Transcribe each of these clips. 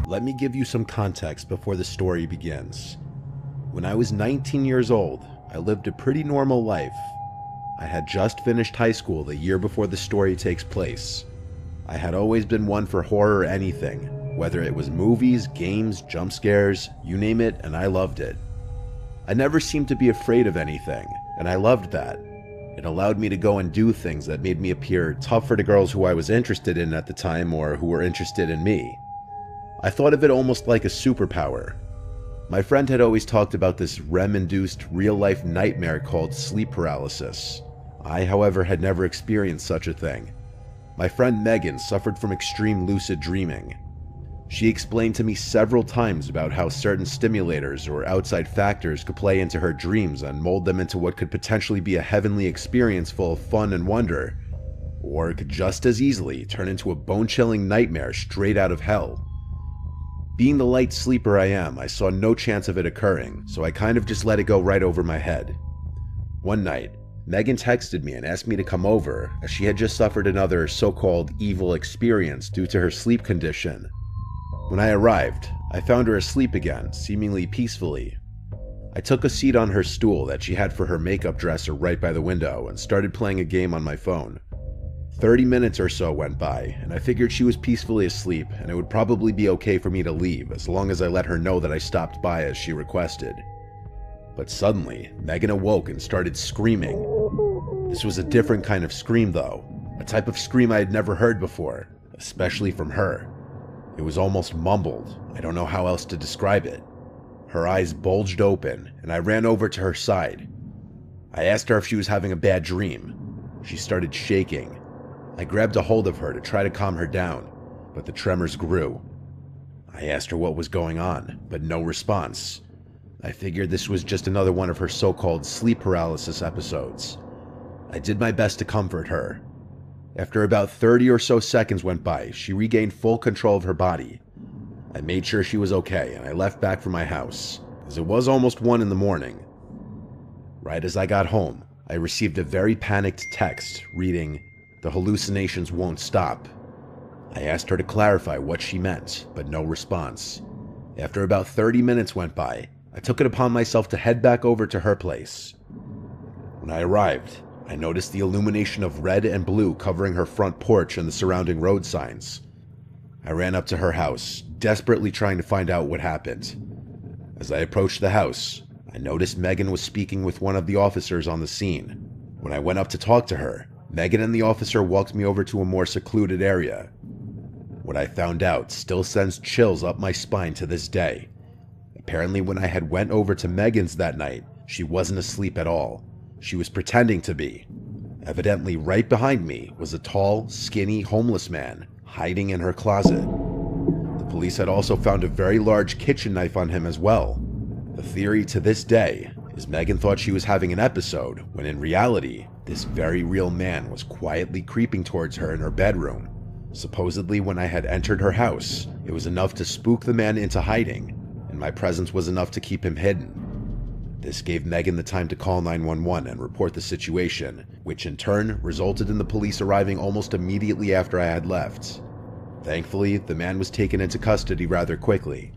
Let me give you some context before the story begins. When I was 19 years old, I lived a pretty normal life. I had just finished high school the year before the story takes place. I had always been one for horror anything, whether it was movies, games, jump scares, you name it, and I loved it. I never seemed to be afraid of anything, and I loved that. It allowed me to go and do things that made me appear tougher to girls who I was interested in at the time or who were interested in me. I thought of it almost like a superpower. My friend had always talked about this REM-induced real-life nightmare called sleep paralysis. I, however, had never experienced such a thing. My friend Megan suffered from extreme lucid dreaming. She explained to me several times about how certain stimulators or outside factors could play into her dreams and mold them into what could potentially be a heavenly experience full of fun and wonder, or could just as easily turn into a bone-chilling nightmare straight out of hell. Being the light sleeper I am, I saw no chance of it occurring, so I kind of just let it go right over my head. One night, Megan texted me and asked me to come over, as she had just suffered another so-called evil experience due to her sleep condition. When I arrived, I found her asleep again, seemingly peacefully. I took a seat on her stool that she had for her makeup dresser right by the window and started playing a game on my phone. 30 minutes or so went by, and I figured she was peacefully asleep and it would probably be okay for me to leave as long as I let her know that I stopped by as she requested. But suddenly, Megan awoke and started screaming. This was a different kind of scream though, a type of scream I had never heard before, especially from her. It was almost mumbled, I don't know how else to describe it. Her eyes bulged open, and I ran over to her side. I asked her if she was having a bad dream. She started shaking. I grabbed a hold of her to try to calm her down, but the tremors grew. I asked her what was going on, but no response. I figured this was just another one of her so-called sleep paralysis episodes. I did my best to comfort her. After about 30 or so seconds went by, she regained full control of her body. I made sure she was okay, and I left back for my house, as it was almost 1 in the morning. Right as I got home, I received a very panicked text reading, "The hallucinations won't stop." I asked her to clarify what she meant, but no response. After about 30 minutes went by, I took it upon myself to head back over to her place. When I arrived, I noticed the illumination of red and blue covering her front porch and the surrounding road signs. I ran up to her house, desperately trying to find out what happened. As I approached the house, I noticed Megan was speaking with one of the officers on the scene. When I went up to talk to her, Megan and the officer walked me over to a more secluded area. What I found out still sends chills up my spine to this day. Apparently when I had went over to Megan's that night, she wasn't asleep at all. She was pretending to be. Evidently right behind me was a tall, skinny, homeless man hiding in her closet. The police had also found a very large kitchen knife on him as well. The theory to this day is Megan thought she was having an episode, when in reality, this very real man was quietly creeping towards her in her bedroom. Supposedly when I had entered her house, it was enough to spook the man into hiding, and my presence was enough to keep him hidden. This gave Megan the time to call 911 and report the situation, which in turn resulted in the police arriving almost immediately after I had left. Thankfully, the man was taken into custody rather quickly.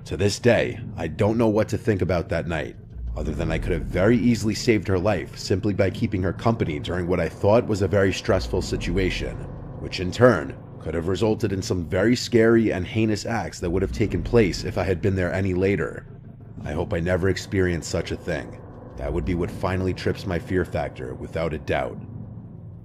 To this day, I don't know what to think about that night, other than I could have very easily saved her life simply by keeping her company during what I thought was a very stressful situation, which in turn could have resulted in some very scary and heinous acts that would have taken place if I had been there any later. I hope I never experienced such a thing. That would be what finally trips my fear factor, without a doubt.